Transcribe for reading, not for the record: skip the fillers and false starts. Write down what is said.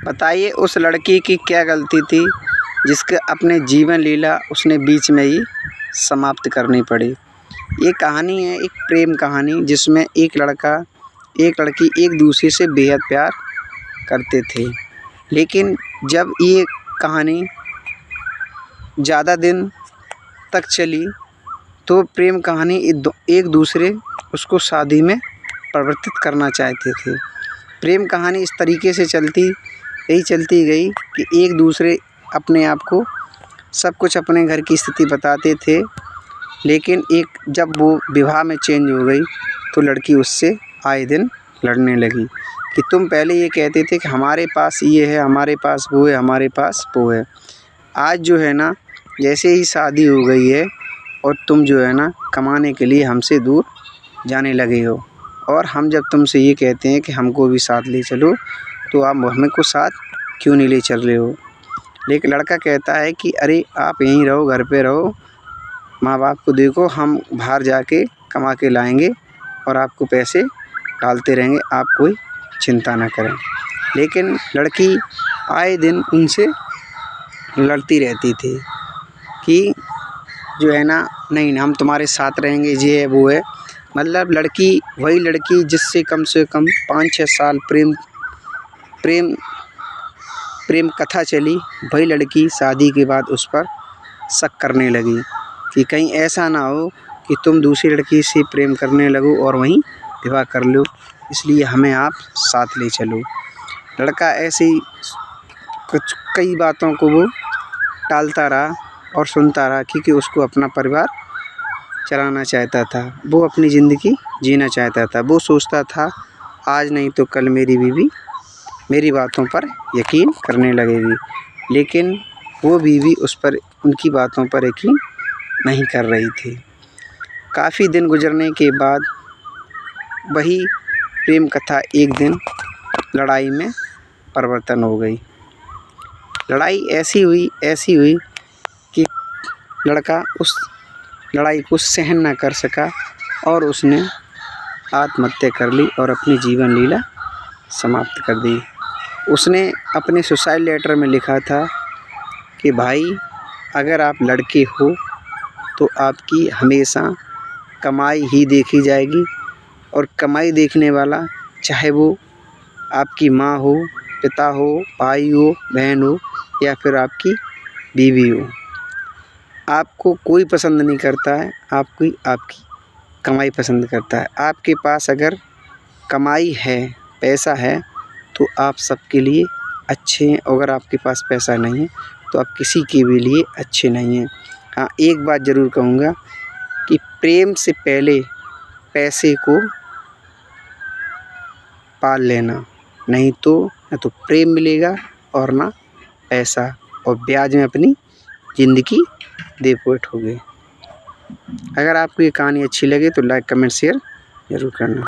बताइए उस लड़की की क्या गलती थी जिसके अपने जीवन लीला उसने बीच में ही समाप्त करनी पड़ी। ये कहानी है एक प्रेम कहानी, जिसमें एक लड़का एक लड़की एक दूसरे से बेहद प्यार करते थे। लेकिन जब ये कहानी ज़्यादा दिन तक चली तो प्रेम कहानी एक दूसरे उसको शादी में परिवर्तित करना चाहते थे। प्रेम कहानी इस तरीके से चलती गई कि एक दूसरे अपने आप को सब कुछ अपने घर की स्थिति बताते थे। लेकिन एक जब वो विवाह में चेंज हो गई तो लड़की उससे आए दिन लड़ने लगी कि तुम पहले ये कहते थे कि हमारे पास ये है, हमारे पास वो है, हमारे पास वो है। आज जो है ना, जैसे ही शादी हो गई है और तुम जो है ना कमाने के लिए हमसे दूर जाने लगे हो, और हम जब तुमसे ये कहते हैं कि हमको भी साथ ले चलो तो आप हमें को साथ क्यों नहीं ले चल रहे हो। लेकिन लड़का कहता है कि अरे आप यहीं रहो, घर पे रहो, माँ बाप को देखो, हम बाहर जाके कमा के लाएंगे और आपको पैसे डालते रहेंगे, आप कोई चिंता ना करें। लेकिन लड़की आए दिन उनसे लड़ती रहती थी कि जो है ना, नहीं हम तुम्हारे साथ रहेंगे, ये है वो है। मतलब वही लड़की जिससे कम से कम 5-6 साल प्रेम कथा चली, वही लड़की शादी के बाद उस पर शक करने लगी कि कहीं ऐसा ना हो कि तुम दूसरी लड़की से प्रेम करने लगो और वहीं विवाह कर लो, इसलिए हमें आप साथ ले चलो। लड़का ऐसे ही कई बातों को वो टालता रहा और सुनता रहा क्योंकि उसको अपना परिवार चलाना चाहता था, वो अपनी ज़िंदगी जीना चाहता था। वो सोचता था आज नहीं तो कल मेरी बीवी मेरी बातों पर यकीन करने लगेगी। लेकिन वो बीवी उनकी बातों पर यकीन नहीं कर रही थी। काफ़ी दिन गुजरने के बाद वही प्रेम कथा एक दिन लड़ाई में परिवर्तन हो गई। लड़ाई ऐसी हुई कि लड़का उस लड़ाई को सहन ना कर सका और उसने आत्महत्या कर ली और अपनी जीवन लीला समाप्त कर दी। उसने अपने सुसाइड लेटर में लिखा था कि भाई अगर आप लड़के हो तो आपकी हमेशा कमाई ही देखी जाएगी, और कमाई देखने वाला चाहे वो आपकी माँ हो, पिता हो, भाई हो, बहन हो या फिर आपकी बीवी हो, आपको कोई पसंद नहीं करता है, आपकी कमाई पसंद करता है। आपके पास अगर कमाई है, पैसा है तो आप सबके लिए अच्छे हैं, अगर आपके पास पैसा नहीं है तो आप किसी के भी लिए अच्छे नहीं हैं। हाँ, एक बात ज़रूर कहूँगा कि प्रेम से पहले पैसे को पाल लेना, नहीं तो न तो प्रेम मिलेगा और ना पैसा, और ब्याज में अपनी ज़िंदगी दे बैठोगे। अगर आपको ये कहानी अच्छी लगे तो लाइक, कमेंट, शेयर ज़रूर करना।